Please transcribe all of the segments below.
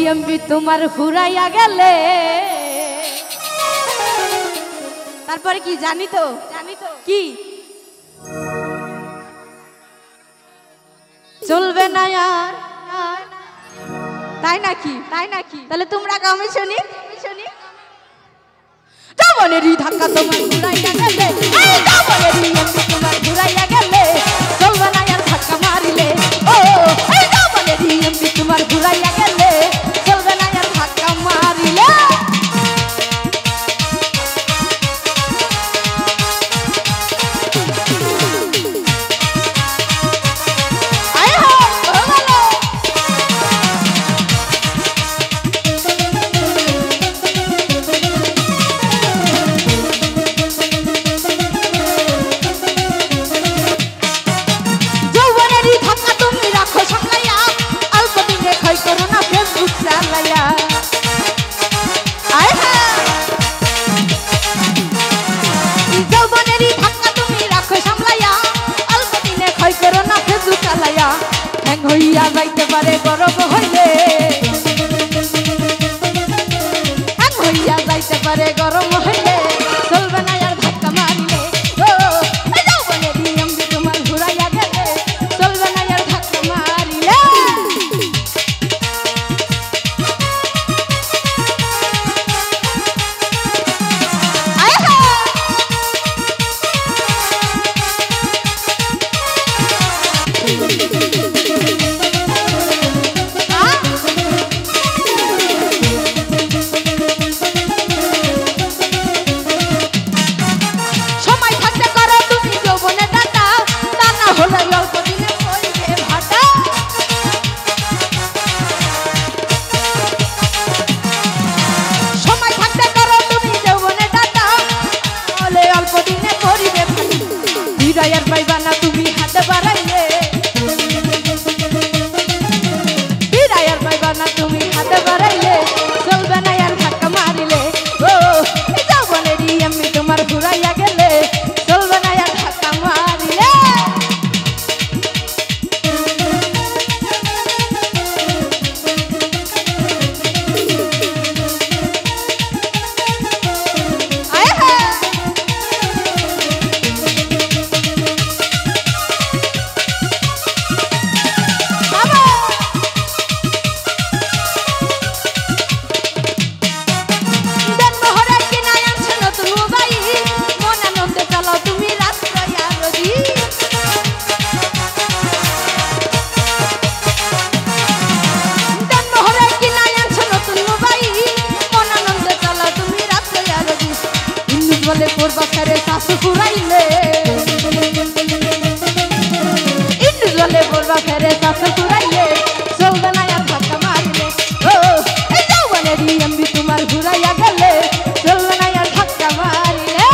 MB তোমার ঘুরাইয়া গেলে তারপরে কি জানি তো কি চলবে না আর তাই নাকি তাহলে তোমরা গামে শুনি জীবনেরই ধাক্কা তোমার ঘুরাইয়া গেলে জীবনেরই এমবি তোমার ঘুরাইয়া গেলে চলবে না আর ধাক্কা মারিলে ও জীবনেরই এমবি তোমার ঘুরাইয়া গেলে চলবে না আর ধাক্কা মারিলে হইয়া যাইতে পারে গরম হইলে হইয়া যাইতে পারে গরম হইলে চলবে না আর ধাক্কা মারিলে যৌবনেরই এমবি তোমার ঘুরাইয়া গেলে চলবে না আর ধাক্কা মারিলে বিদায়ের পাইবা না তুমি হাতে বাড়াইলে বিদায়ের পাইবা না তুমি হাতে বাড়াইলে চলবে না আর ধাক্কা মারিলে ও যৌবনেরই এমবি তোমার ঘুরাইয়া গেলে চলবে না আর ধাক্কা মারিলে বলে পড়বা ফেরে শাশু ফুরাইলে ইন্দু বলে পড়বা ফেরে শাশু ফুরাইলে চলবে না আর ধাক্কা মারিলে ও যৌবনেরই এমবি তোমার ঘুরাইয়া গেলে চলবে না আর ধাক্কা মারিলে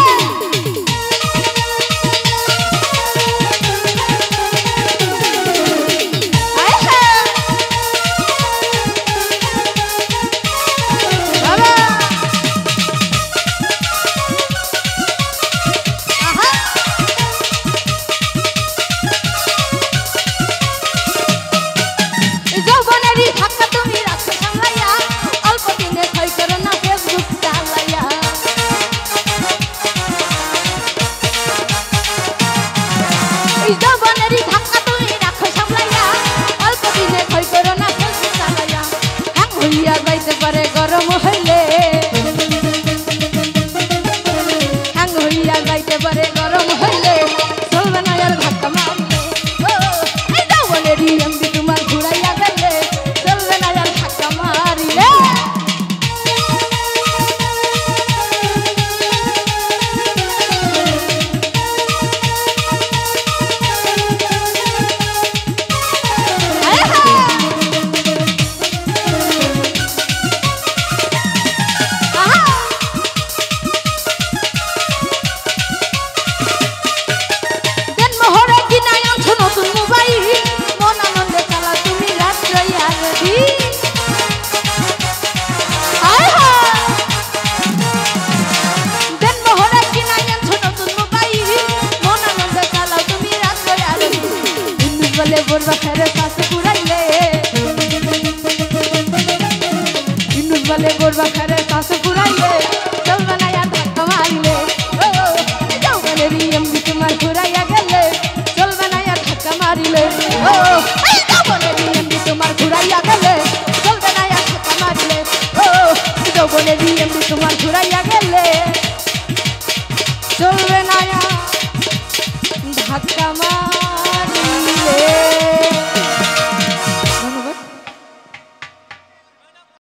ডবলে ডিএমপি তোমার ঘুরাইয়া গেলে চলবে না ধাক্কা মারিলে।